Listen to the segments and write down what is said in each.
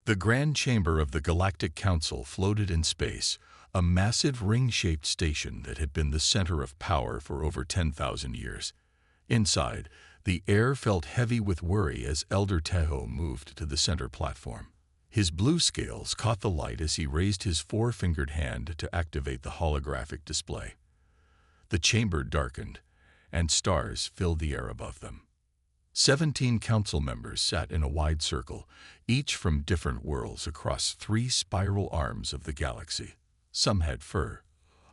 The Grand Chamber of the Galactic Council floated in space, a massive ring-shaped station that had been the center of power for over 10,000 years. Inside, the air felt heavy with worry as Elder Teho moved to the center platform. His blue scales caught the light as he raised his four-fingered hand to activate the holographic display. The chamber darkened, and stars filled the air above them. 17 council members sat in a wide circle, each from different worlds across 3 spiral arms of the galaxy. Some had fur,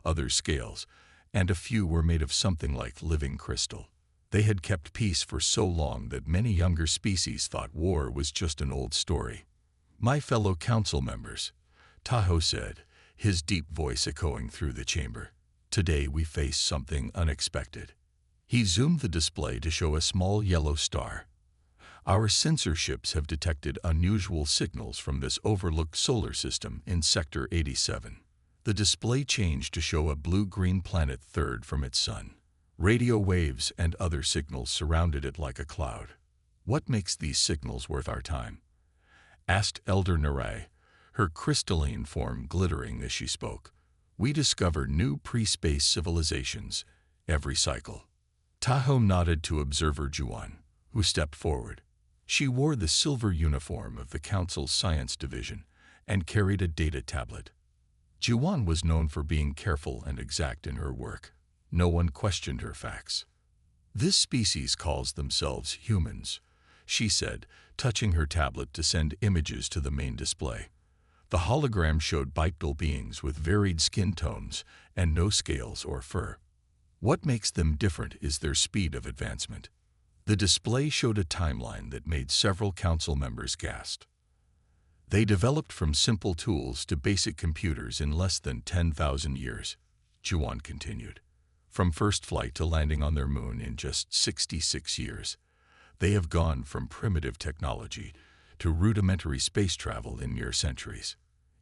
others scales, and a few were made of something like living crystal. They had kept peace for so long that many younger species thought war was just an old story. "My fellow council members," Tahoe said, his deep voice echoing through the chamber, "today we face something unexpected." He zoomed the display to show a small yellow star. "Our sensor ships have detected unusual signals from this overlooked solar system in Sector 87. The display changed to show a blue-green planet third from its sun. Radio waves and other signals surrounded it like a cloud. "What makes these signals worth our time?" asked Elder Narai, her crystalline form glittering as she spoke. "We discover new pre-space civilizations every cycle." Tahoe nodded to observer Juan, who stepped forward. She wore the silver uniform of the Council's Science Division and carried a data tablet. Juan was known for being careful and exact in her work. No one questioned her facts. "This species calls themselves humans," she said, touching her tablet to send images to the main display. The hologram showed bipedal beings with varied skin tones and no scales or fur. "What makes them different is their speed of advancement." The display showed a timeline that made several council members gasp. "They developed from simple tools to basic computers in less than 10,000 years, Juan continued. "From first flight to landing on their moon in just 66 years. They have gone from primitive technology to rudimentary space travel in mere centuries."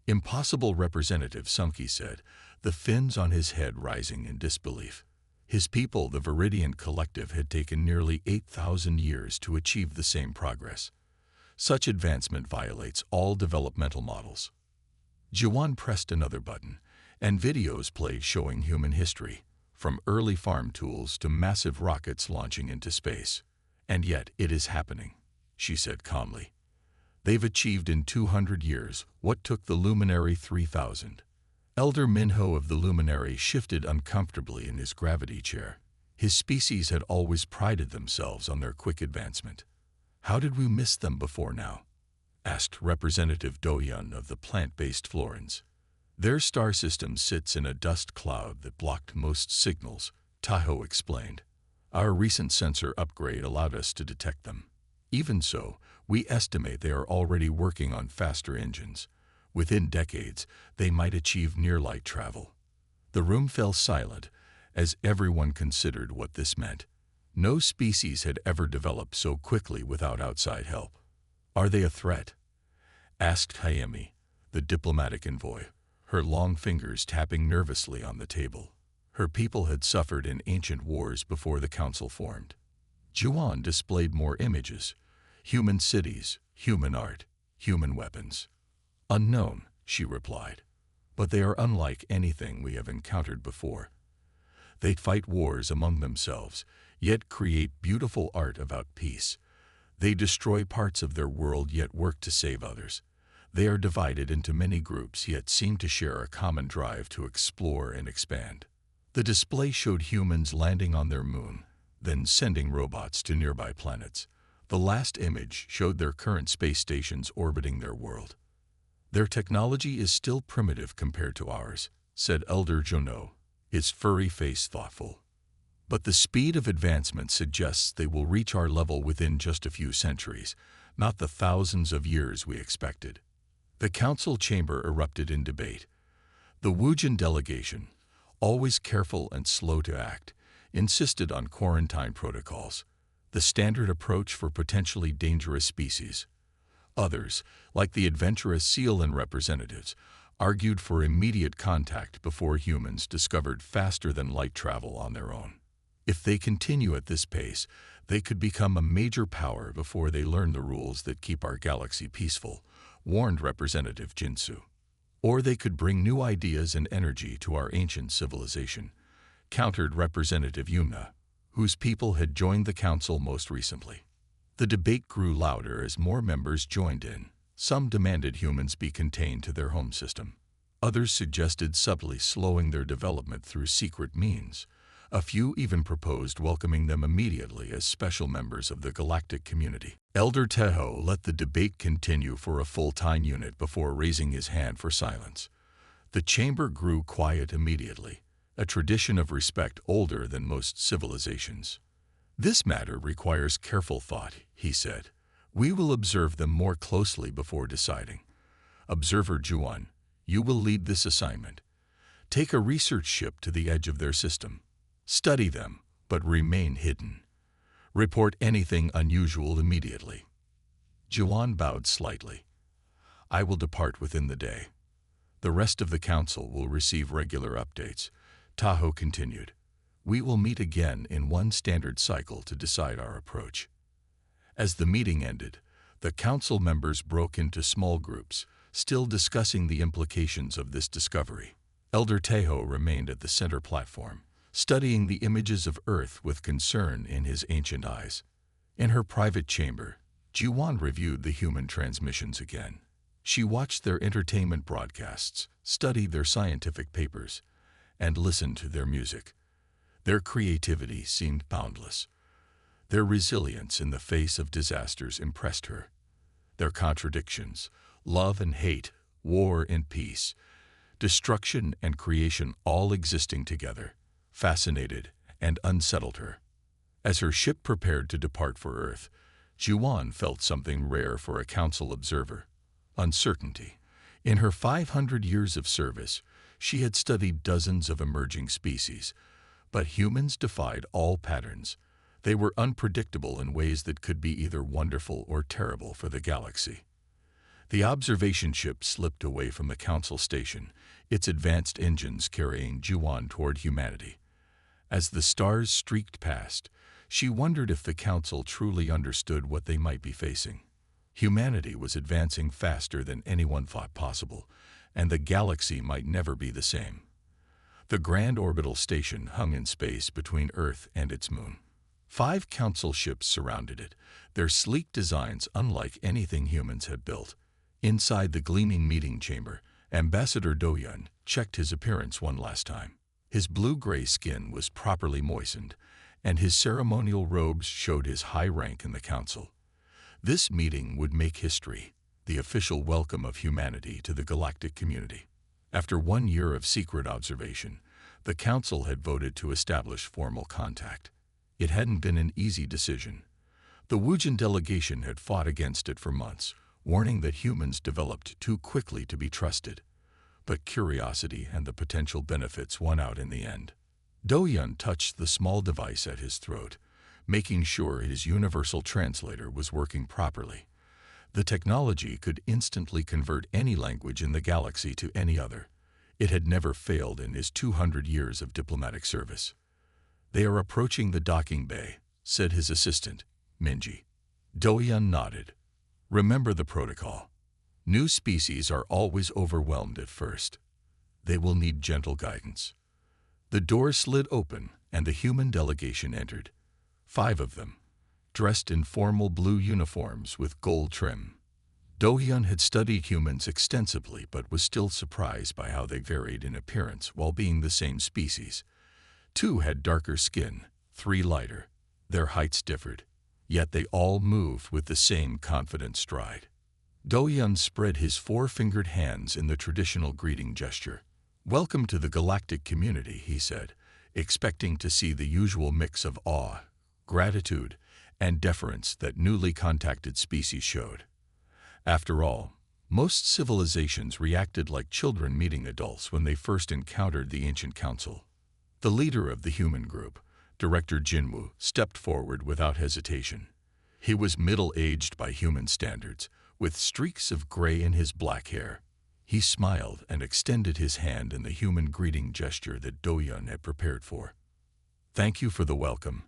"Impossible," Representative Sumke said, the fins on his head rising in disbelief. His people, the Viridian Collective, had taken nearly 8,000 years to achieve the same progress. Such advancement violates all developmental models. Juan pressed another button, and videos played showing human history, from early farm tools to massive rockets launching into space. "And yet it is happening," she said calmly. "They've achieved in 200 years what took the Luminary 3,000. Elder Minho of the Luminary shifted uncomfortably in his gravity chair. His species had always prided themselves on their quick advancement. "How did we miss them before now?" asked Representative Doyun of the plant-based Florins. "Their star system sits in a dust cloud that blocked most signals," Tahoe explained. "Our recent sensor upgrade allowed us to detect them. Even so, we estimate they are already working on faster engines. Within decades, they might achieve near-light travel." The room fell silent as everyone considered what this meant. No species had ever developed so quickly without outside help. "Are they a threat?" asked Hayemi, the diplomatic envoy, her long fingers tapping nervously on the table. Her people had suffered in ancient wars before the council formed. Juan displayed more images: human cities, human art, human weapons. "Unknown," she replied, "but they are unlike anything we have encountered before. They fight wars among themselves, yet create beautiful art about peace. They destroy parts of their world, yet work to save others. They are divided into many groups, yet seem to share a common drive to explore and expand." The display showed humans landing on their moon, then sending robots to nearby planets. The last image showed their current space stations orbiting their world. "Their technology is still primitive compared to ours," said Elder Jono, his furry face thoughtful. "But the speed of advancement suggests they will reach our level within just a few centuries, not the thousands of years we expected." The council chamber erupted in debate. The Wujin delegation, always careful and slow to act, insisted on quarantine protocols, the standard approach for potentially dangerous species. Others, like the adventurous Sealan representatives, argued for immediate contact before humans discovered faster-than-light travel on their own. If they continue at this pace, they could become a major power before they learn the rules that keep our galaxy peaceful, warned Representative Jinsu. Or they could bring new ideas and energy to our ancient civilization, countered Representative Yumna, whose people had joined the council most recently. The debate grew louder as more members joined in. Some demanded humans be contained to their home system. Others suggested subtly slowing their development through secret means. A few even proposed welcoming them immediately as special members of the galactic community. Elder Teho let the debate continue for a full 10 unit before raising his hand for silence. The chamber grew quiet immediately, a tradition of respect older than most civilizations. This matter requires careful thought, he said. We will observe them more closely before deciding. Observer Juan, you will lead this assignment. Take a research ship to the edge of their system. Study them, but remain hidden. Report anything unusual immediately. Juan bowed slightly. I will depart within the day. The rest of the council will receive regular updates. Tahoe continued. We will meet again in one standard cycle to decide our approach. As the meeting ended, the council members broke into small groups, still discussing the implications of this discovery. Elder Teho remained at the center platform, studying the images of Earth with concern in his ancient eyes. In her private chamber, Juan reviewed the human transmissions again. She watched their entertainment broadcasts, studied their scientific papers, and listened to their music. Their creativity seemed boundless. Their resilience in the face of disasters impressed her. Their contradictions, love and hate, war and peace, destruction and creation all existing together, fascinated and unsettled her. As her ship prepared to depart for Earth, Juan felt something rare for a council observer: uncertainty. In her 500 years of service, she had studied dozens of emerging species, but humans defied all patterns. They were unpredictable in ways that could be either wonderful or terrible for the galaxy. The observation ship slipped away from the council station, its advanced engines carrying Juan toward humanity. As the stars streaked past, she wondered if the council truly understood what they might be facing. Humanity was advancing faster than anyone thought possible, and the galaxy might never be the same. The grand orbital station hung in space between Earth and its moon. 5 council ships surrounded it, their sleek designs unlike anything humans had built. Inside the gleaming meeting chamber, Ambassador Doyun checked his appearance one last time. His blue-gray skin was properly moistened, and his ceremonial robes showed his high rank in the council. This meeting would make history, the official welcome of humanity to the galactic community. After 1 year of secret observation, the council had voted to establish formal contact. It hadn't been an easy decision. The Wujin delegation had fought against it for months, warning that humans developed too quickly to be trusted. But curiosity and the potential benefits won out in the end. Doyun touched the small device at his throat, making sure his universal translator was working properly. The technology could instantly convert any language in the galaxy to any other. It had never failed in his 200 years of diplomatic service. They are approaching the docking bay, said his assistant, Minji. Doyun nodded. Remember the protocol. New species are always overwhelmed at first. They will need gentle guidance. The door slid open and the human delegation entered. 5 of them, dressed in formal blue uniforms with gold trim. Dohyun had studied humans extensively but was still surprised by how they varied in appearance while being the same species. 2 had darker skin, 3 lighter. Their heights differed, yet they all moved with the same confident stride. Dohyun spread his 4-fingered hands in the traditional greeting gesture. Welcome to the galactic community, he said, expecting to see the usual mix of awe, gratitude, and deference that newly contacted species showed. After all, most civilizations reacted like children meeting adults when they first encountered the ancient council. The leader of the human group, Director Jinwoo, stepped forward without hesitation. He was middle-aged by human standards, with streaks of gray in his black hair. He smiled and extended his hand in the human greeting gesture that Doyun had prepared for. Thank you for the welcome,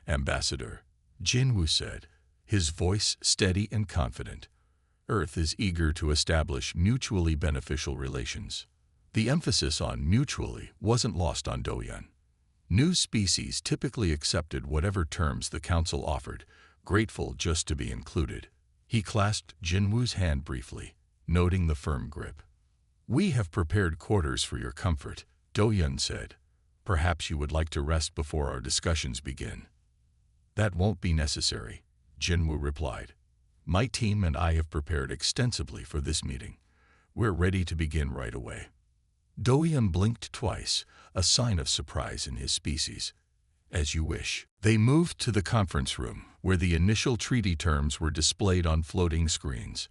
Ambassador, Jinwoo said, his voice steady and confident. Earth is eager to establish mutually beneficial relations. The emphasis on mutually wasn't lost on Doyun. New species typically accepted whatever terms the council offered, grateful just to be included. He clasped Jinwoo's hand briefly, noting the firm grip. "We have prepared quarters for your comfort," Doyun said. "Perhaps you would like to rest before our discussions begin." "That won't be necessary," Jinwoo replied. "My team and I have prepared extensively for this meeting. We're ready to begin right away." Doyun blinked twice, a sign of surprise in his species. "As you wish." They moved to the conference room, where the initial treaty terms were displayed on floating screens.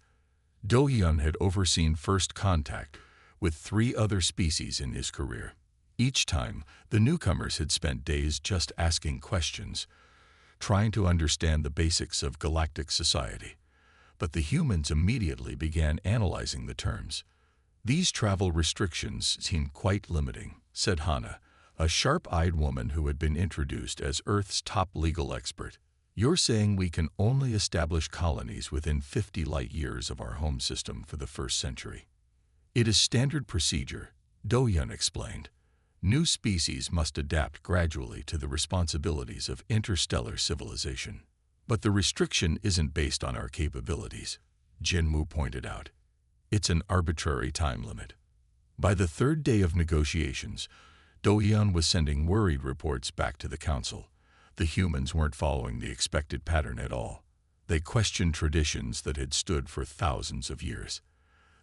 Doyun had overseen first contact with 3 other species in his career. Each time, the newcomers had spent days just asking questions, trying to understand the basics of galactic society. But the humans immediately began analyzing the terms. "These travel restrictions seem quite limiting," said Hana, a sharp-eyed woman who had been introduced as Earth's top legal expert. "You're saying we can only establish colonies within 50 light-years of our home system for the first century." "It is standard procedure," Doyun explained. "New species must adapt gradually to the responsibilities of interstellar civilization. But the restriction isn't based on our capabilities," Jinwoo pointed out. "It's an arbitrary time limit." By the 3rd day of negotiations, Doyun was sending worried reports back to the council. The humans weren't following the expected pattern at all. They questioned traditions that had stood for thousands of years.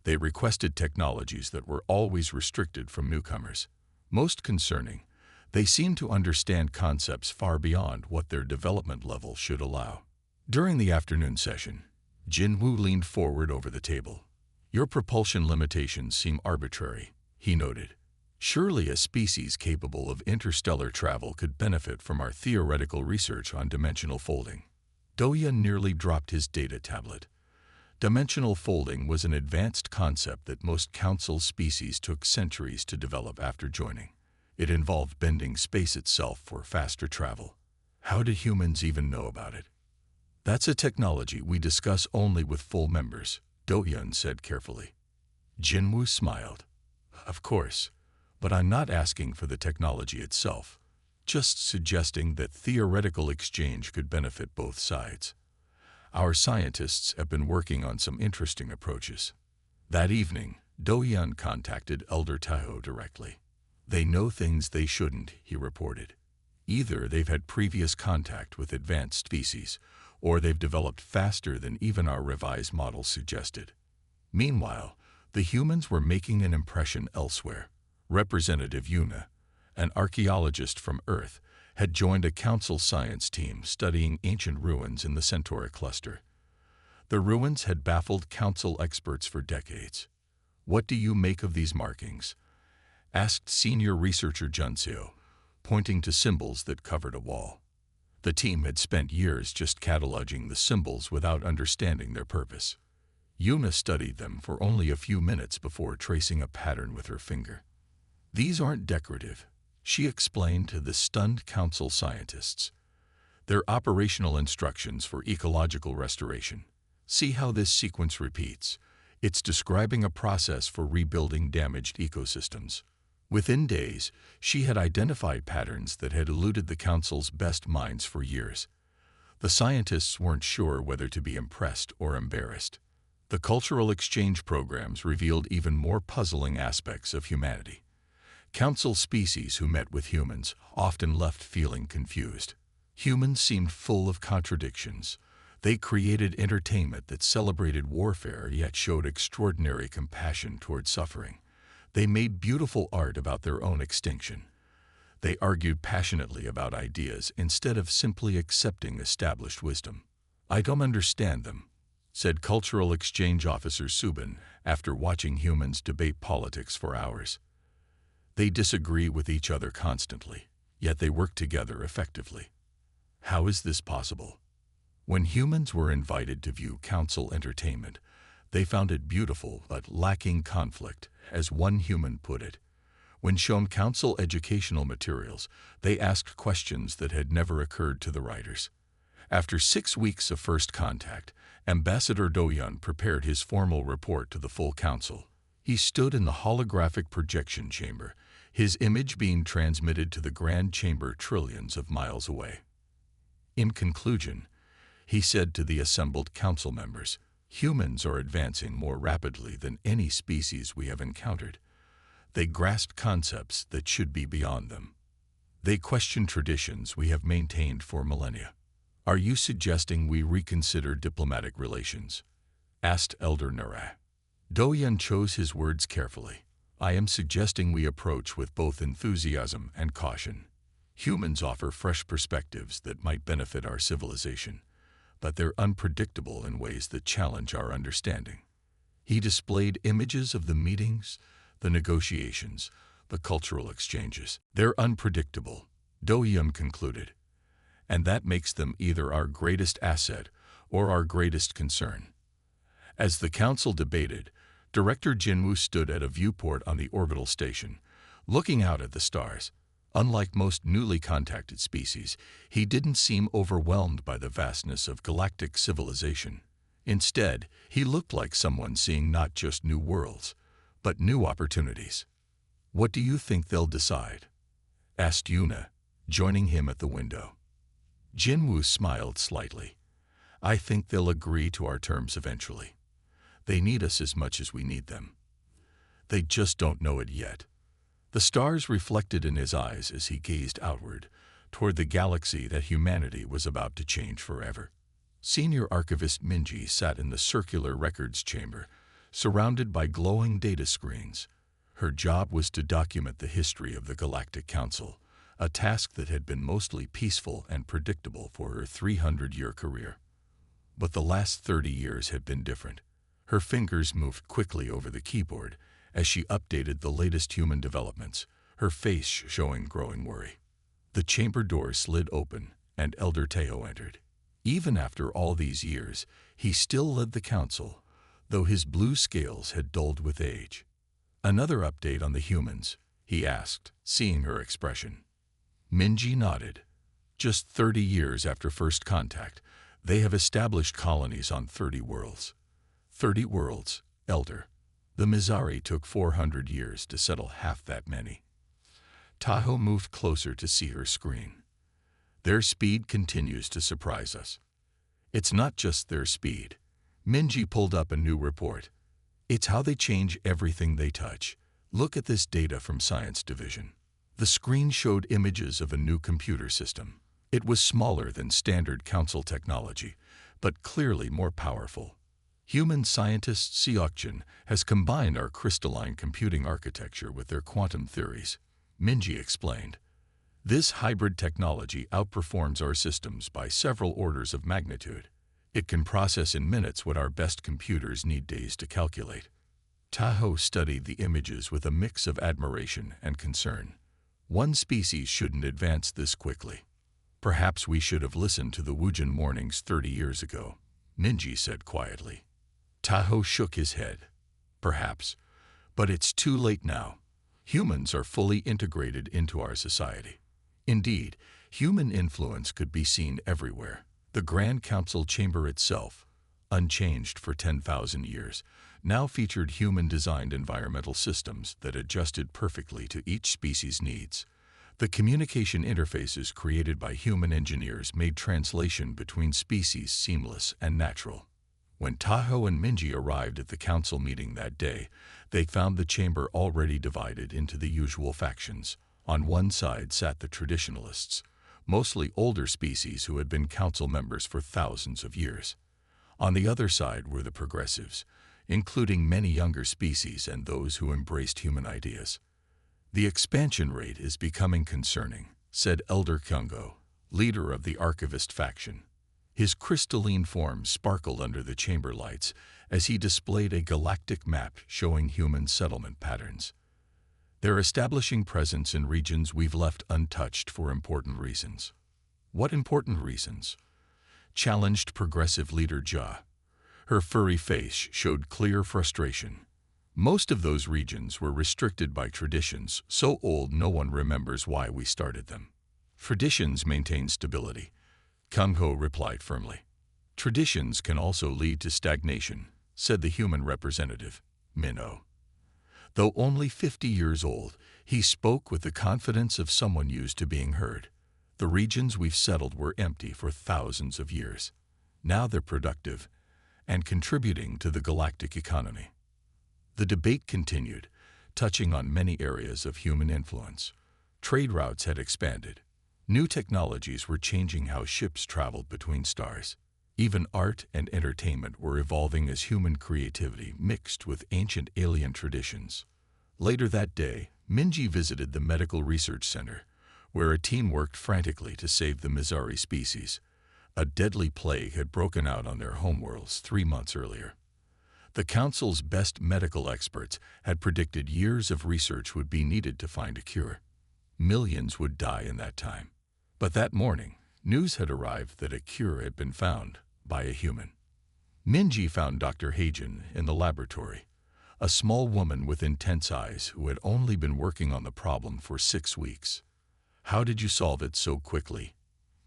They requested technologies that were always restricted from newcomers. Most concerning, they seemed to understand concepts far beyond what their development level should allow. During the afternoon session, Jinwoo leaned forward over the table. "Your propulsion limitations seem arbitrary," he noted. "Surely a species capable of interstellar travel could benefit from our theoretical research on dimensional folding." Doyun nearly dropped his data tablet. Dimensional folding was an advanced concept that most council species took centuries to develop after joining. It involved bending space itself for faster travel. How do humans even know about it? "That's a technology we discuss only with full members," Doyun said carefully. Jinwoo smiled. "Of course, but I'm not asking for the technology itself, just suggesting that theoretical exchange could benefit both sides. Our scientists have been working on some interesting approaches." That evening, Doyun contacted Elder Tahoe directly. "They know things they shouldn't," he reported. "Either they've had previous contact with advanced species, or they've developed faster than even our revised models suggested." Meanwhile, the humans were making an impression elsewhere. Representative Yuna, an archaeologist from Earth, had joined a council science team studying ancient ruins in the Centauri cluster. The ruins had baffled council experts for decades. "What do you make of these markings?" asked senior researcher Junseo, pointing to symbols that covered a wall. The team had spent years just cataloging the symbols without understanding their purpose. Yuna studied them for only a few minutes before tracing a pattern with her finger. "These aren't decorative," she explained to the stunned council scientists. "They're operational instructions for ecological restoration. See how this sequence repeats. It's describing a process for rebuilding damaged ecosystems." Within days, she had identified patterns that had eluded the council's best minds for years. The scientists weren't sure whether to be impressed or embarrassed. The cultural exchange programs revealed even more puzzling aspects of humanity. Council species who met with humans often left feeling confused. Humans seemed full of contradictions. They created entertainment that celebrated warfare yet showed extraordinary compassion toward suffering. They made beautiful art about their own extinction. They argued passionately about ideas instead of simply accepting established wisdom. "I don't understand them," said Cultural Exchange Officer Subin after watching humans debate politics for hours. "They disagree with each other constantly, yet they work together effectively. How is this possible?" When humans were invited to view council entertainment, they found it beautiful but lacking conflict, as one human put it. When shown council educational materials, they asked questions that had never occurred to the writers. After 6 weeks of first contact, Ambassador Do-yun prepared his formal report to the full council. He stood in the holographic projection chamber, his image being transmitted to the grand chamber trillions of miles away. In conclusion, he said to the assembled council members, "Humans are advancing more rapidly than any species we have encountered. They grasp concepts that should be beyond them. They question traditions we have maintained for millennia." "Are you suggesting we reconsider diplomatic relations?" asked Elder Nara. Do-yun chose his words carefully. "I am suggesting we approach with both enthusiasm and caution. Humans offer fresh perspectives that might benefit our civilization, but they're unpredictable in ways that challenge our understanding." He displayed images of the meetings, the negotiations, the cultural exchanges. "They're unpredictable," Do-yun concluded, "and that makes them either our greatest asset or our greatest concern." As the council debated, Director Jinwoo stood at a viewport on the orbital station, looking out at the stars. Unlike most newly contacted species, he didn't seem overwhelmed by the vastness of galactic civilization. Instead, he looked like someone seeing not just new worlds, but new opportunities. "What do you think they'll decide?" asked Yuna, joining him at the window. Jinwoo smiled slightly. "I think they'll agree to our terms eventually. They need us as much as we need them. They just don't know it yet." The stars reflected in his eyes as he gazed outward, toward the galaxy that humanity was about to change forever. Senior Archivist Minji sat in the circular records chamber, surrounded by glowing data screens. Her job was to document the history of the Galactic Council, a task that had been mostly peaceful and predictable for her 300-year career. But the last 30 years had been different. Her fingers moved quickly over the keyboard as she updated the latest human developments, her face showing growing worry. The chamber door slid open, and Elder Teo entered. Even after all these years, he still led the council, though his blue scales had dulled with age. "Another update on the humans?" he asked, seeing her expression. Minji nodded. "Just 30 years after first contact, they have established colonies on 30 worlds. 30 worlds, Elder. The Mizari took 400 years to settle half that many." Tahoe moved closer to see her screen. "Their speed continues to surprise us." "It's not just their speed." Minji pulled up a new report. "It's how they change everything they touch. Look at this data from Science Division." The screen showed images of a new computer system. It was smaller than standard council technology, but clearly more powerful. Human scientist Seokjin has combined our crystalline computing architecture with their quantum theories, Minji explained. "This hybrid technology outperforms our systems by several orders of magnitude. It can process in minutes what our best computers need days to calculate." Tahoe studied the images with a mix of admiration and concern. One species shouldn't advance this quickly. "Perhaps we should have listened to the Wujin warnings 30 years ago," Minji said quietly. Tahoe shook his head. "Perhaps, but it's too late now. Humans are fully integrated into our society. Indeed, human influence could be seen everywhere. The Grand Council chamber itself, unchanged for 10,000 years, now featured human-designed environmental systems that adjusted perfectly to each species' needs. The communication interfaces created by human engineers made translation between species seamless and natural." When Tahoe and Minji arrived at the council meeting that day, they found the chamber already divided into the usual factions. On one side sat the traditionalists, mostly older species who had been council members for thousands of years. On the other side were the progressives, including many younger species and those who embraced human ideas. "The expansion rate is becoming concerning," said Elder Kyungo, leader of the archivist faction. His crystalline form sparkled under the chamber lights as he displayed a galactic map showing human settlement patterns. "They're establishing presence in regions we've left untouched for important reasons." "What important reasons?" challenged progressive leader Ja. Her furry face showed clear frustration. "Most of those regions were restricted by traditions so old no one remembers why we started them. Traditions maintain stability. Kung-ho replied firmly. Traditions can also lead to stagnation, said the human representative, Minho. Though only 50 years old, he spoke with the confidence of someone used to being heard. The regions we've settled were empty for thousands of years. Now they're productive and contributing to the galactic economy. The debate continued, touching on many areas of human influence. Trade routes had expanded. New technologies were changing how ships traveled between stars. Even art and entertainment were evolving as human creativity mixed with ancient alien traditions. Later that day, Minji visited the Medical Research Center, where a team worked frantically to save the Mizari species. A deadly plague had broken out on their homeworlds 3 months earlier. The Council's best medical experts had predicted years of research would be needed to find a cure. Millions would die in that time. But that morning, news had arrived that a cure had been found by a human. Minji found Dr. Heijin in the laboratory, a small woman with intense eyes who had only been working on the problem for 6 weeks. How did you solve it so quickly?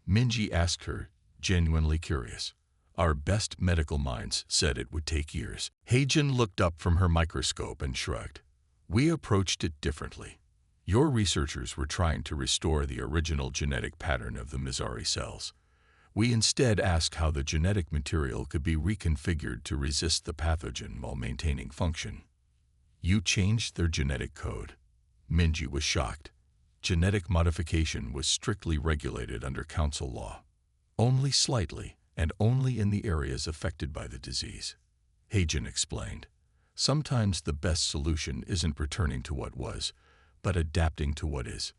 Minji asked her, genuinely curious. Our best medical minds said it would take years. Heijin looked up from her microscope and shrugged. We approached it differently. Your researchers were trying to restore the original genetic pattern of the Mizari cells. We instead asked how the genetic material could be reconfigured to resist the pathogen while maintaining function. You changed their genetic code. Minji was shocked. Genetic modification was strictly regulated under council law. Only slightly, and only in the areas affected by the disease. Heijin explained. Sometimes the best solution isn't returning to what was, but adapting to what is.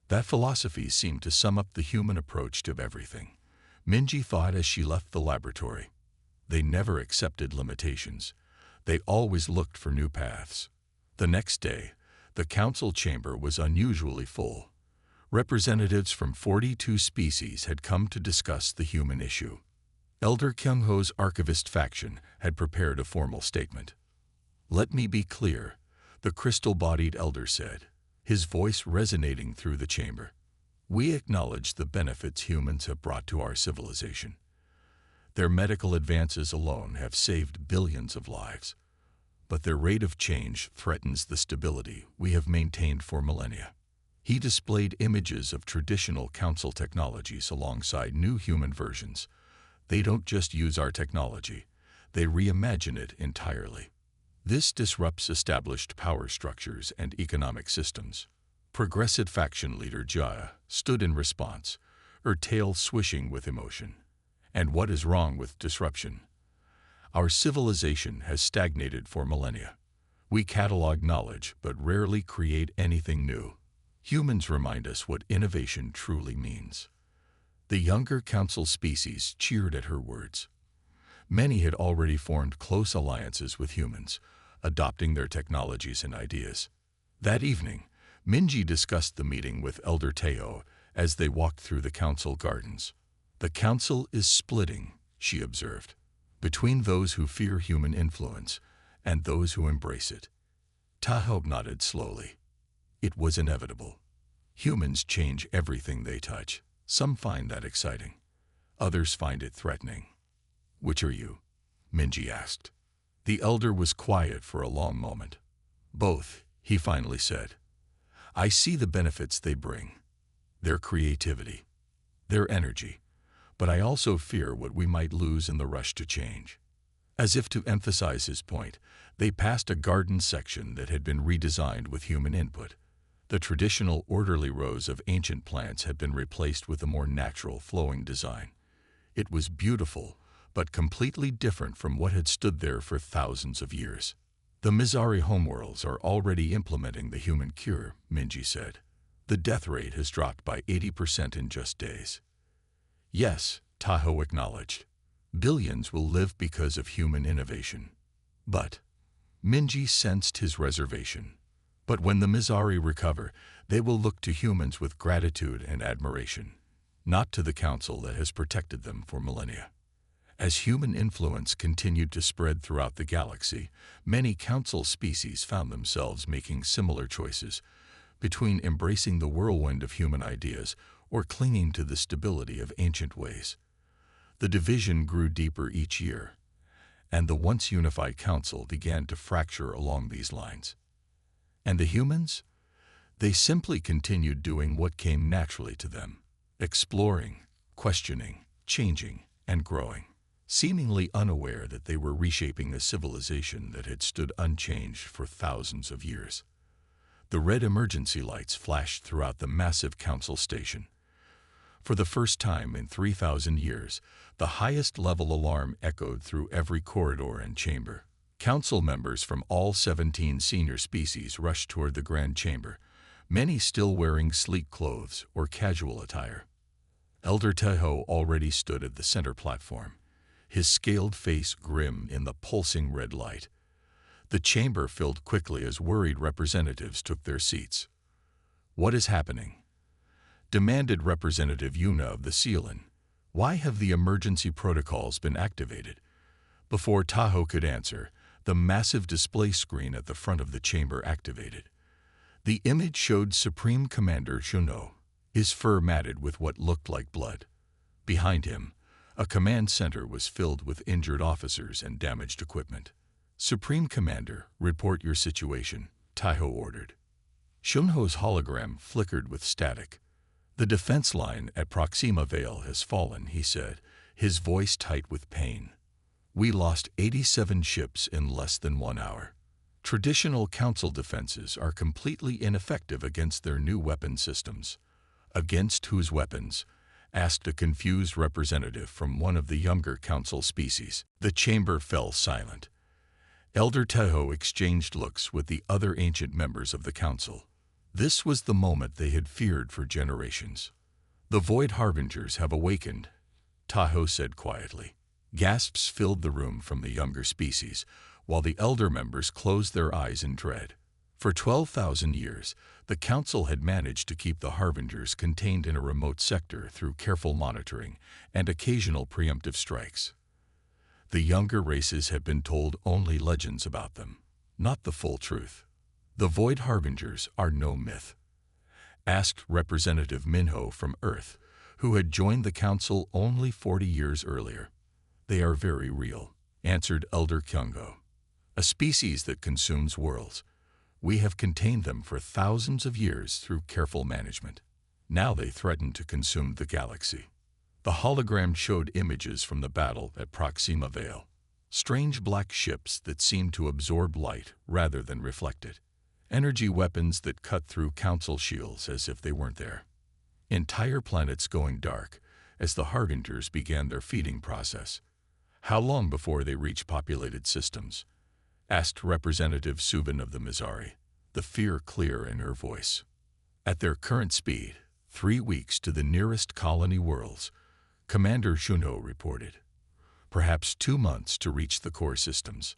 That philosophy seemed to sum up the human approach to everything. Minji thought as she left the laboratory. They never accepted limitations. They always looked for new paths. The next day, the council chamber was unusually full. Representatives from 42 species had come to discuss the human issue. Elder Kyung-ho's archivist faction had prepared a formal statement. Let me be clear, the crystal-bodied elder said, his voice resonating through the chamber. We acknowledge the benefits humans have brought to our civilization. Their medical advances alone have saved billions of lives, but their rate of change threatens the stability we have maintained for millennia. He displayed images of traditional council technologies alongside new human versions. They don't just use our technology, they reimagine it entirely. This disrupts established power structures and economic systems. Progressive faction leader Jaya stood in response, her tail swishing with emotion. And what is wrong with disruption? Our civilization has stagnated for millennia. We catalog knowledge but rarely create anything new. Humans remind us what innovation truly means. The younger council species cheered at her words. Many had already formed close alliances with humans, adopting their technologies and ideas. That evening, Minji discussed the meeting with Elder Teo as they walked through the council gardens. The council is splitting, she observed, between those who fear human influence and those who embrace it. Tahoe nodded slowly. It was inevitable. Humans change everything they touch. Some find that exciting. Others find it threatening. Which are you? Minji asked. The elder was quiet for a long moment. Both, he finally said. I see the benefits they bring, their creativity, their energy, but I also fear what we might lose in the rush to change. As if to emphasize his point, they passed a garden section that had been redesigned with human input. The traditional orderly rows of ancient plants had been replaced with a more natural, flowing design. It was beautiful, but completely different from what had stood there for thousands of years. The Mizari homeworlds are already implementing the human cure, Minji said. The death rate has dropped by 80% in just days. Yes, Tahoe acknowledged. Billions will live because of human innovation. But, Minji sensed his reservation. But when the Mizari recover, they will look to humans with gratitude and admiration, not to the council that has protected them for millennia. As human influence continued to spread throughout the galaxy, many council species found themselves making similar choices between embracing the whirlwind of human ideas or clinging to the stability of ancient ways. The division grew deeper each year, and the once unified council began to fracture along these lines. And the humans? They simply continued doing what came naturally to them, exploring, questioning, changing, and growing, seemingly unaware that they were reshaping a civilization that had stood unchanged for thousands of years. The red emergency lights flashed throughout the massive council station. For the first time in 3,000 years, the highest-level alarm echoed through every corridor and chamber. Council members from all 17 senior species rushed toward the grand chamber, many still wearing sleek clothes or casual attire. Elder Teho already stood at the center platform, his scaled face grim in the pulsing red light. The chamber filled quickly as worried representatives took their seats. "What is happening?" demanded Representative Yuna of the Sealan. "Why have the emergency protocols been activated?" Before Tahoe could answer, the massive display screen at the front of the chamber activated. The image showed Supreme Commander Shuno, his fur matted with what looked like blood. Behind him, a command center was filled with injured officers and damaged equipment. "Supreme Commander, report your situation," Tahoe ordered. Shunho's hologram flickered with static. "The defense line at Proxima Vale has fallen," he said, his voice tight with pain. "We lost 87 ships in less than 1 hour. Traditional Council defenses are completely ineffective against their new weapon systems." "Against whose weapons?" asked a confused representative from one of the younger Council species. The chamber fell silent. Elder Teho exchanged looks with the other ancient members of the Council. This was the moment they had feared for generations. "The Void Harbingers have awakened," Tahoe said quietly. Gasps filled the room from the younger species, while the elder members closed their eyes in dread. For 12,000 years, the Council had managed to keep the Harbingers contained in a remote sector through careful monitoring and occasional preemptive strikes. The younger races had been told only legends about them, not the full truth. "The Void Harbingers are no myth?" asked Representative Minho from Earth, who had joined the Council only 40 years earlier. "They are very real," answered Elder Kyungo. "A species that consumes worlds. We have contained them for thousands of years through careful management. Now they threaten to consume the galaxy." The hologram showed images from the battle at Proxima Vale. Strange black ships that seemed to absorb light rather than reflect it. Energy weapons that cut through Council shields as if they weren't there. Entire planets going dark as the Harbingers began their feeding process. "How long before they reach populated systems?" asked Representative Subin of the Mizari, the fear clear in her voice. "At their current speed, 3 weeks to the nearest colony worlds," Commander Shuno reported. "Perhaps 2 months to reach the core systems."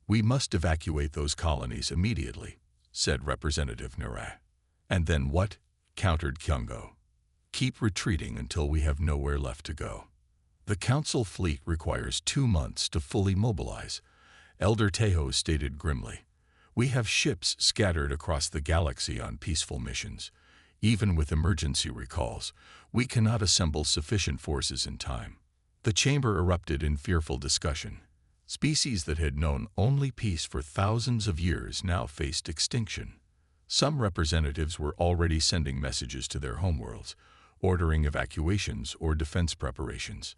"We must evacuate those colonies immediately," said Representative Narai. "And then what?" countered Kyungo. "Keep retreating until we have nowhere left to go." "The Council fleet requires 2 months to fully mobilize," Elder Teho stated grimly. "We have ships scattered across the galaxy on peaceful missions. Even with emergency recalls, we cannot assemble sufficient forces in time." The chamber erupted in fearful discussion. Species that had known only peace for thousands of years now faced extinction. Some representatives were already sending messages to their homeworlds, ordering evacuations or defense preparations.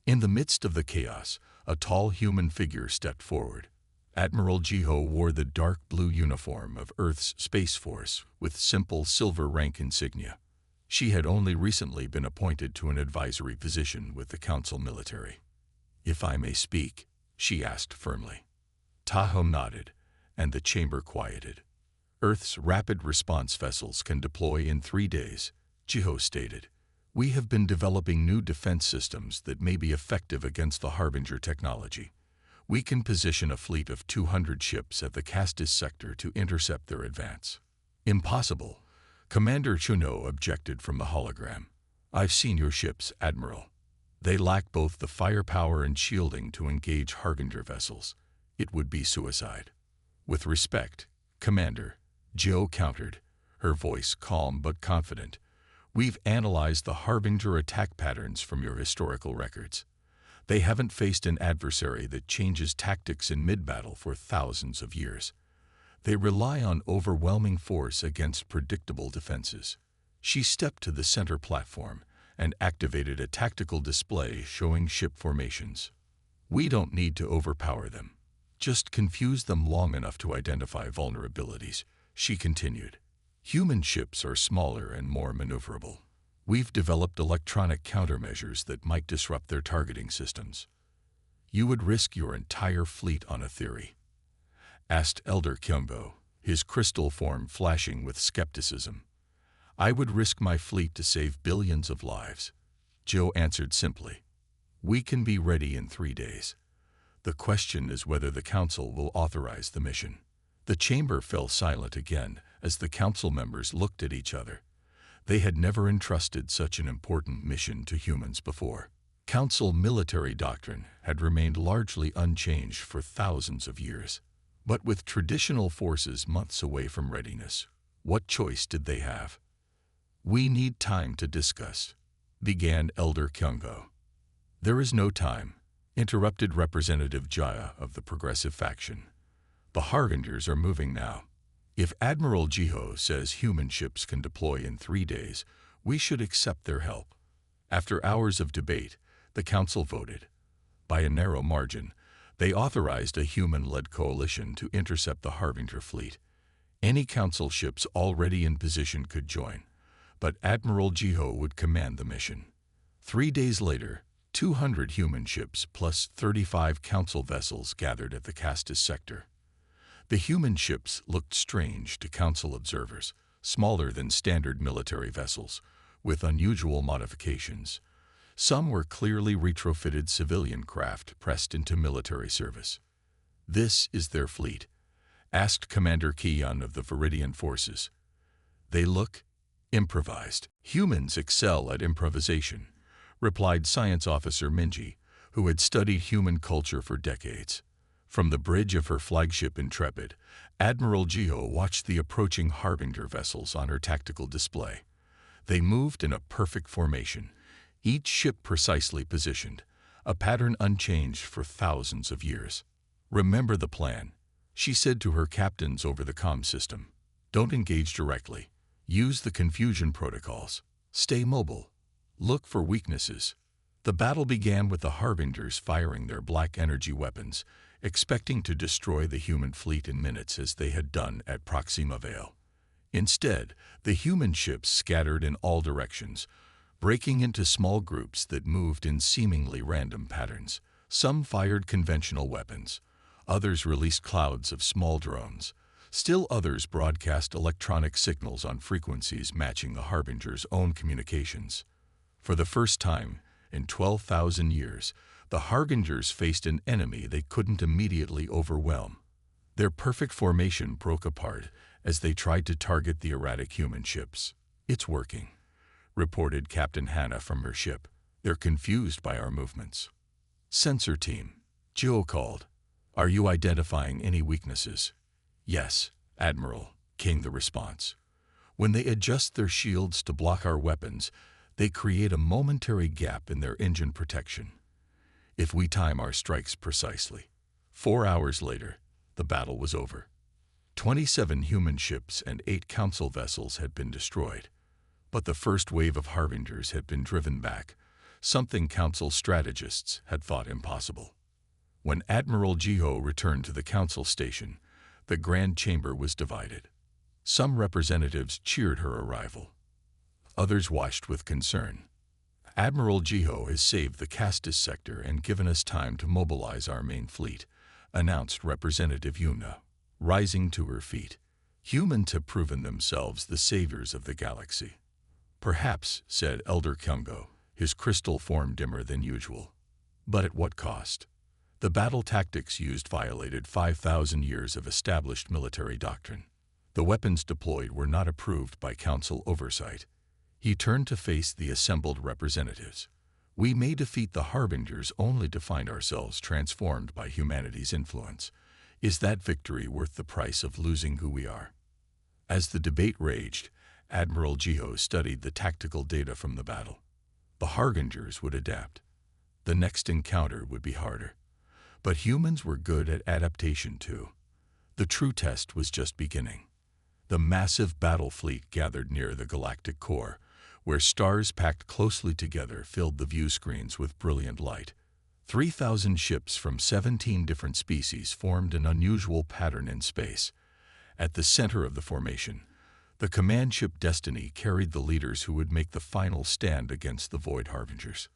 In the midst of the chaos, a tall human figure stepped forward. Admiral Jiho wore the dark blue uniform of Earth's Space Force with simple silver rank insignia. She had only recently been appointed to an advisory position with the Council military. "If I may speak," she asked firmly. Tahoe nodded, and the chamber quieted. "Earth's rapid response vessels can deploy in 3 days," Jiho stated. "We have been developing new defense systems that may be effective against the Harbinger technology. We can position a fleet of 200 ships at the Castis sector to intercept their advance." "Impossible," Commander Chuno objected from the hologram. "I've seen your ships, Admiral. They lack both the firepower and shielding to engage Harbinger vessels. It would be suicide." "With respect, Commander," Jo countered, her voice calm but confident, We've analyzed the Harbinger attack patterns from your historical records. They haven't faced an adversary that changes tactics in mid-battle for thousands of years. They rely on overwhelming force against predictable defenses. She stepped to the center platform and activated a tactical display showing ship formations. We don't need to overpower them. Just confuse them long enough to identify vulnerabilities, she continued. Human ships are smaller and more maneuverable. We've developed electronic countermeasures that might disrupt their targeting systems. You would risk your entire fleet on a theory? Asked Elder Kyungbo, his crystal form flashing with skepticism. I would risk my fleet to save billions of lives. Joe answered simply. We can be ready in 3 days. The question is whether the Council will authorize the mission. The chamber fell silent again as the Council members looked at each other. They had never entrusted such an important mission to humans before. Council military doctrine had remained largely unchanged for thousands of years. But with traditional forces months away from readiness, what choice did they have? We need time to discuss, began Elder Kyungbo. There is no time, interrupted Representative Jaya of the Progressive faction. The Harbingers are moving now. If Admiral Jiho says human ships can deploy in 3 days, we should accept their help. After hours of debate, the Council voted. By a narrow margin, they authorized a human-led coalition to intercept the Harbinger fleet. Any Council ships already in position could join, but Admiral Jiho would command the mission. 3 days later, 200 human ships plus 35 Council vessels gathered at the Castus sector. The human ships looked strange to Council observers, smaller than standard military vessels, with unusual modifications. Some were clearly retrofitted civilian craft pressed into military service. This is their fleet, asked Commander Kiyan of the Viridian forces. They look improvised. Humans excel at improvisation, replied Science Officer Minji, who had studied human culture for decades. From the bridge of her flagship Intrepid, Admiral Jiho watched the approaching Harbinger vessels on her tactical display. They moved in a perfect formation, each ship precisely positioned, a pattern unchanged for thousands of years. Remember the plan, she said to her captains over the comm system. Don't engage directly. Use the confusion protocols. Stay mobile. Look for weaknesses. The battle began with the Harbingers firing their black energy weapons, expecting to destroy the human fleet in minutes as they had done at Proxima Vale. Instead, the human ships scattered in all directions, breaking into small groups that moved in seemingly random patterns. Some fired conventional weapons. Others released clouds of small drones. Still others broadcast electronic signals on frequencies matching the Harbinger's own communications. For the first time in 12,000 years, the Harbingers faced an enemy they couldn't immediately overwhelm. Their perfect formation broke apart as they tried to target the erratic human ships. It's working, reported Captain Hannah from her ship. They're confused by our movements. Sensor team, Joe called. Are you identifying any weaknesses? Yes, Admiral, came the response. When they adjust their shields to block our weapons, they create a momentary gap in their engine protection. If we time our strikes precisely. 4 hours later, the battle was over. 27 human ships and 8 Council vessels had been destroyed. But the first wave of Harbingers had been driven back, something Council strategists had thought impossible. When Admiral Jiho returned to the Council station, the Grand Chamber was divided. Some representatives cheered her arrival. Others watched with concern. Admiral Jiho has saved the Castus sector and given us time to mobilize our main fleet, announced Representative Yumna, rising to her feet. Humans have proven themselves the saviors of the galaxy. Perhaps, said Elder Kyungbo, his crystal form dimmer than usual. But at what cost? The battle tactics used violated 5,000 years of established military doctrine. The weapons deployed were not approved by Council oversight. He turned to face the assembled representatives. We may defeat the Harbingers only to find ourselves transformed by humanity's influence. Is that victory worth the price of losing who we are? As the debate raged, Admiral Geo studied the tactical data from the battle. The Harbingers would adapt. The next encounter would be harder. But humans were good at adaptation too. The true test was just beginning. The massive battle fleet gathered near the galactic core, where stars packed closely together filled the view screens with brilliant light. 3,000 ships from 17 different species formed an unusual pattern in space. At the center of the formation, the command ship Destiny carried the leaders who would make the final stand against the Void Harbingers.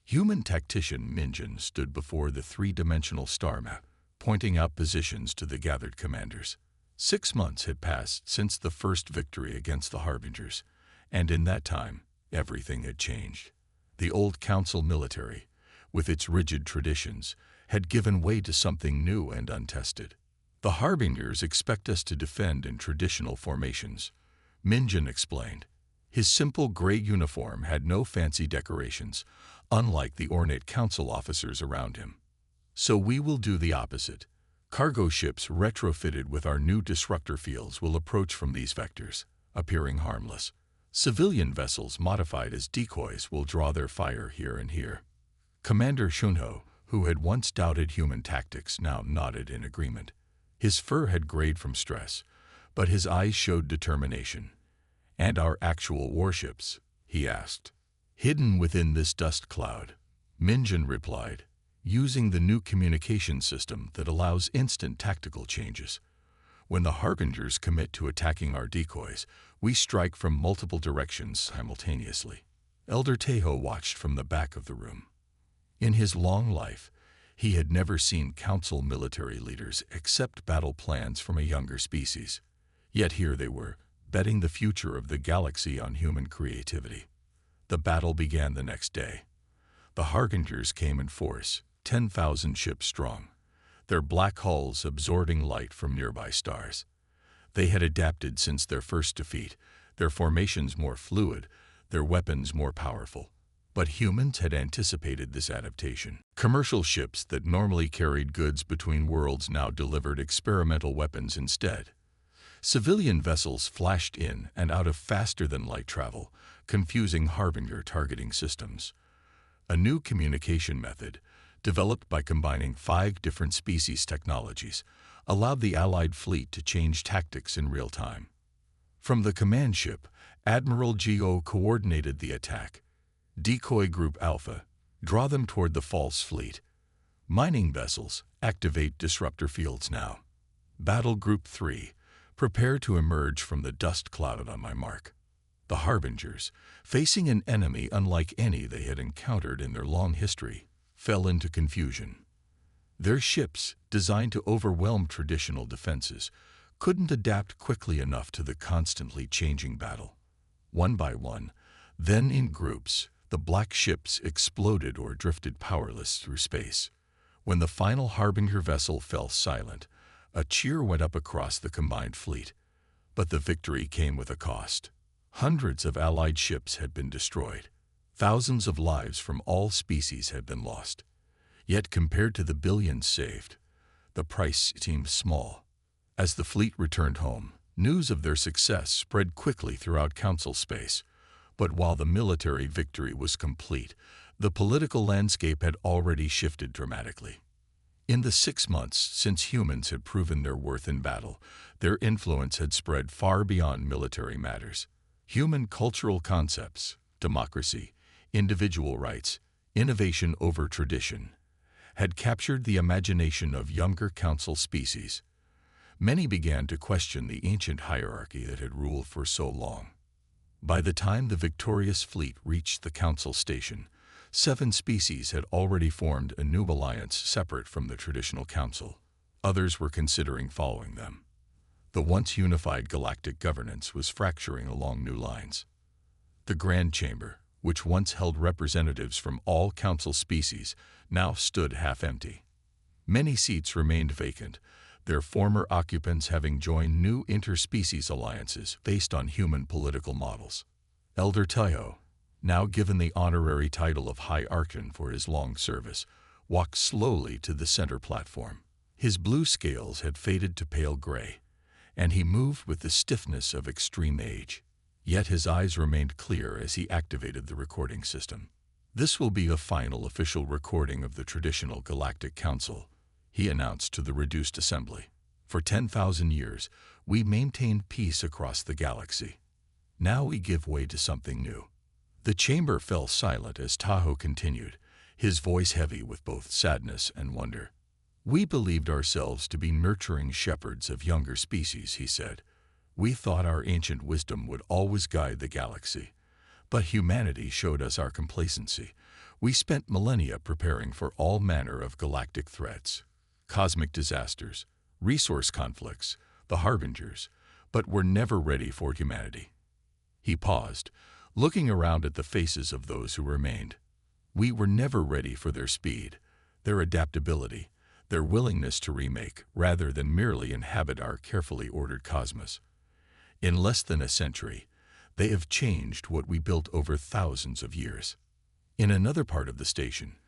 Human tactician Minjin stood before the three-dimensional star map, pointing out positions to the gathered commanders. 6 months had passed since the first victory against the Harbingers, and in that time, everything had changed. The old Council military, with its rigid traditions, had given way to something new and untested. The Harbingers expect us to defend in traditional formations, Minjin explained. His simple gray uniform had no fancy decorations, unlike the ornate council officers around him. So we will do the opposite. Cargo ships retrofitted with our new disruptor fields will approach from these vectors, appearing harmless. Civilian vessels modified as decoys will draw their fire here and here. Commander Shunho, who had once doubted human tactics, now nodded in agreement. His fur had grayed from stress, but his eyes showed determination. "And our actual warships?" he asked. "Hidden within this dust cloud," Minjin replied, using the new communication system that allows instant tactical changes. "When the Harbingers commit to attacking our decoys, we strike from multiple directions simultaneously." Elder Tejo watched from the back of the room. In his long life, he had never seen council military leaders accept battle plans from a younger species. Yet here they were, betting the future of the galaxy on human creativity. The battle began the next day. The Harbingers came in force, 10,000 ships strong, their black hulls absorbing light from nearby stars. They had adapted since their first defeat, their formations more fluid, their weapons more powerful. But humans had anticipated this adaptation. Commercial ships that normally carried goods between worlds now delivered experimental weapons instead. Civilian vessels flashed in and out of faster-than-light travel, confusing Harbinger targeting systems. A new communication method, developed by combining 5 different species technologies, allowed the Allied fleet to change tactics in real time. From the command ship, Admiral Geo coordinated the attack. Decoy Group Alpha, draw them toward the false fleet. Mining vessels, activate disruptor fields now. Battle Group 3, prepare to emerge from the dust cloud on my mark. The Harbingers, facing an enemy unlike any they had encountered in their long history, fell into confusion. Their ships, designed to overwhelm traditional defenses, couldn't adapt quickly enough to the constantly changing battle. One by one, then in groups, the black ships exploded or drifted powerless through space. When the final Harbinger vessel fell silent, a cheer went up across the combined fleet. But the victory came with a cost. Hundreds of Allied ships had been destroyed. Thousands of lives from all species had been lost. Yet compared to the billions saved, the price seemed small. As the fleet returned home, news of their success spread quickly throughout Council space. But while the military victory was complete, the political landscape had already shifted dramatically. In the 6 months since humans had proven their worth in battle, their influence had spread far beyond military matters. Human cultural concepts, democracy, individual rights, innovation over tradition, had captured the imagination of younger council species. Many began to question the ancient hierarchy that had ruled for so long. By the time the victorious fleet reached the council station, 7 species had already formed a new alliance separate from the traditional council. Others were considering following them. The once unified galactic governance was fracturing along new lines. The Grand Chamber, which once held representatives from all council species, now stood half empty. Many seats remained vacant, their former occupants having joined new interspecies alliances based on human political models. Elder Tejo, now given the honorary title of High Archon for his long service, walked slowly to the center platform. His blue scales had faded to pale gray, and he moved with the stiffness of extreme age. Yet his eyes remained clear as he activated the recording system. "This will be a final official recording of the traditional Galactic Council," he announced to the reduced assembly. "For 10,000 years, we maintained peace across the galaxy. Now we give way to something new." The chamber fell silent as Tahoe continued, his voice heavy with both sadness and wonder. "We believed ourselves to be nurturing shepherds of younger species," he said. "We thought our ancient wisdom would always guide the galaxy. But humanity showed us our complacency. We spent millennia preparing for all manner of galactic threats, cosmic disasters, resource conflicts, the harbingers, but were never ready for humanity." He paused, looking around at the faces of those who remained. "We were never ready for their speed, their adaptability, their willingness to remake rather than merely inhabit our carefully ordered cosmos. In less than a century, they have changed what we built over thousands of years." In another part of the station,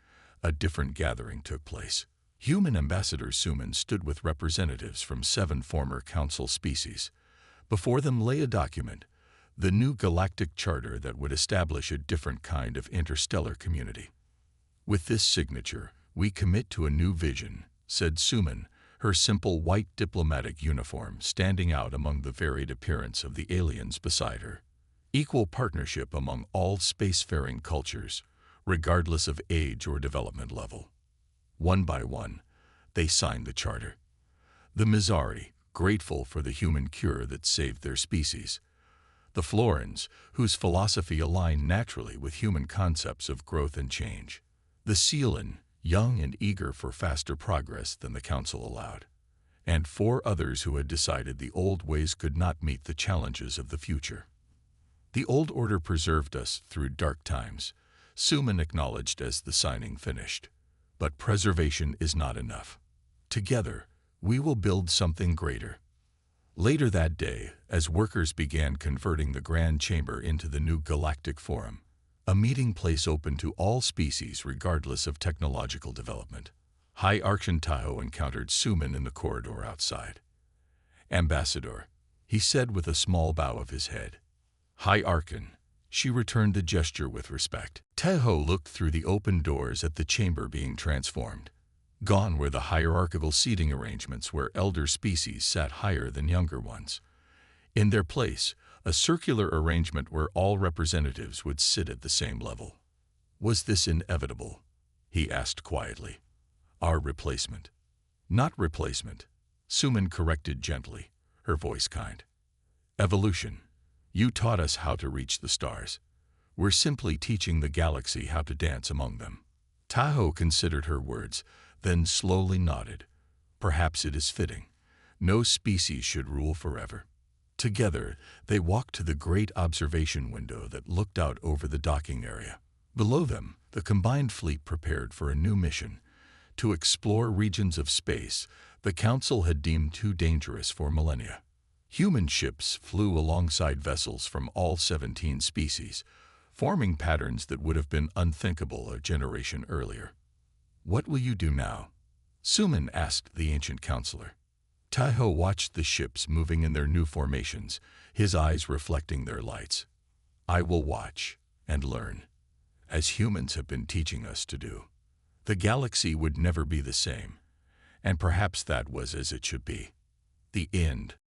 a different gathering took place. Human Ambassador Suman stood with representatives from 7 former Council species. Before them lay a document, the new Galactic Charter that would establish a different kind of interstellar community. "With this signature, we commit to a new vision," said Suman, her simple white diplomatic uniform standing out among the varied appearance of the aliens beside her. "Equal partnership among all spacefaring cultures, regardless of age or development level." One by one, they signed the charter. The Mizari, grateful for the human cure that saved their species. The Florans, whose philosophy aligned naturally with human concepts of growth and change. The Sealan, young and eager for faster progress than the Council allowed. And 4 others who had decided the old ways could not meet the challenges of the future. "The old order preserved us through dark times," Suman acknowledged as the signing finished. "But preservation is not enough. Together, we will build something greater." Later that day, as workers began converting the Grand Chamber into the new Galactic Forum, a meeting place open to all species regardless of technological development, High Archon Tahoe encountered Suman in the corridor outside. "Ambassador," he said with a small bow of his head. "High Archon." She returned the gesture with respect. Tahoe looked through the open doors at the chamber being transformed. Gone were the hierarchical seating arrangements where elder species sat higher than younger ones. In their place, a circular arrangement where all representatives would sit at the same level. "Was this inevitable?" he asked quietly. "Our replacement." "Not replacement," Suman corrected gently, her voice kind. "Evolution. You taught us how to reach the stars. We're simply teaching the galaxy how to dance among them." Tahoe considered her words, then slowly nodded. "Perhaps it is fitting. No species should rule forever." Together, they walked to the great observation window that looked out over the docking area. Below them, the combined fleet prepared for a new mission. To explore regions of space the Council had deemed too dangerous for millennia. Human ships flew alongside vessels from all 17 species, forming patterns that would have been unthinkable a generation earlier. "What will you do now?" Suman asked the ancient counselor. Tahoe watched the ships moving in their new formations, his eyes reflecting their lights. "I will watch and learn, as humans have been teaching us to do." The galaxy would never be the same, and perhaps that was as it should be. The end.